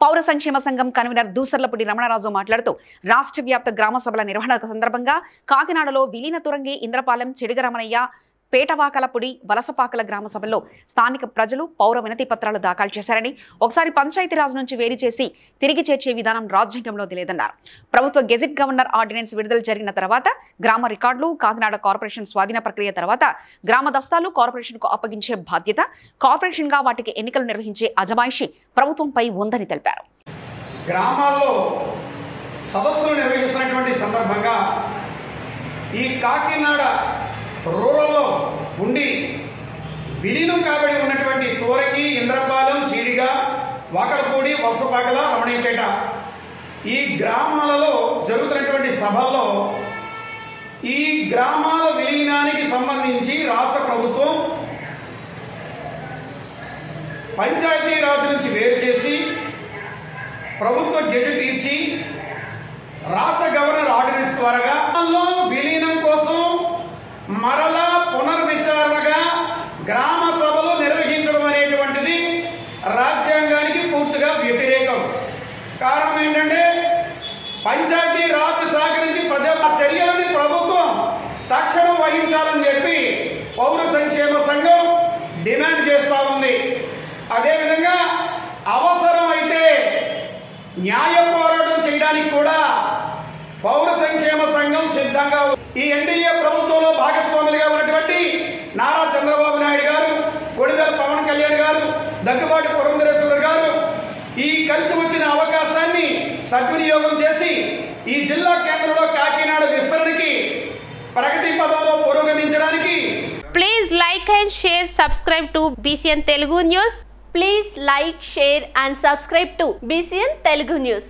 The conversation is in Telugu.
పౌర సంక్షేమ సంఘం కన్వీనర్ దూసర్లపూడి రమణరాజు మాట్లాడుతూ రాష్ట్ర వ్యాప్త గ్రామ సభల నిర్వహణ సందర్భంగా కాకినాడలో విలీన తురంగి ఇంద్రపాలెం చెడిగరమణయ్య పేటవాకలపుడి వలసపాకల గ్రామ సభల్లో స్థానిక ప్రజలు పౌర వినతి పత్రాలు దాఖలు చేశారని ఒకసారి పంచాయతీరాజ్ నుంచి వేరు చేసి తిరిగి చేర్చే విధానం రాజ్యాంగంలో లేదన్నారు. ప్రభుత్వ గెజిట్ గవర్నర్ ఆర్డినెన్స్ విడుదల జరిగిన తర్వాత గ్రామ రికార్డులు కాకినాడ కార్పొరేషన్ స్వాధీన ప్రక్రియ తర్వాత గ్రామ దస్తాలు కార్పొరేషన్కు అప్పగించే బాధ్యత కార్పొరేషన్గా వాటికి ఎన్నికలు నిర్వహించే అజమాయిషీ ప్రభుత్వంపై ఉందని తెలిపారు. గ్రామాల్లో సదస్సులు నిర్వహిస్తున్నటువంటి సందర్భంగా ఈ కాకినాడ రూరల్లో ఉండి విలీనం కాబడి ఉన్నటువంటి తోరకి ఇంద్రపాలెం చీడిగా వాకలపూడి వలసపాకల రమణీపేట ఈ గ్రామాలలో జరుగుతున్నటువంటి సభల్లో ఈ గ్రామాల విలీనానికి సంబంధించి రాష్ట్ర ప్రభుత్వం పంచాయతీరాజ్ నుంచి వేరు చేసి ప్రభుత్వ గెజెట్ ఇచ్చి రాష్ట్ర గవర్నర్ ఆర్డినెన్స్ ద్వారా విలీనం కోసం మరలా పునర్విచారణగా గ్రామ సభలు నిర్వహించడం అనేటువంటిది రాజ్యాంగానికి పూర్తిగా వ్యతిరేకం. కారణం ఏంటంటే పంచాయతీ రాజ్ శాఖ నుంచి ప్రజా చర్యలని ప్రభుత్వం తక్షణం వహించాలని చెప్పి పౌర సంక్షేమ సంఘం డిమాండ్ చేస్తా ఉంది. అదేవిధంగా అవసరం అయితే న్యాయ పోరాటం చేయడానికి కూడా పౌర సంక్షేమ సంఘం సిద్ధంగా ఉంది. ఈ ఎన్డీఏ ప్రభుత్వంలో భాగస్వాములుగా ఉన్నటువంటి నారా చంద్రబాబు నాయుడు గారు, కొణిదెల పవన్ కళ్యాణ్ గారు, దగ్గుబాటి పురంధరేశ్వర్ గారు ఈ కలిసి వచ్చిన అవకాశాన్ని సద్వినియోగం చేసి ఈ జిల్లా కేంద్రంలో కాకినాడ విస్తరణకి ప్రగతి పదంలో పురోగమించడానికి please like and share subscribe to BCN Telugu News. Please like, share and subscribe to BCN Telugu News.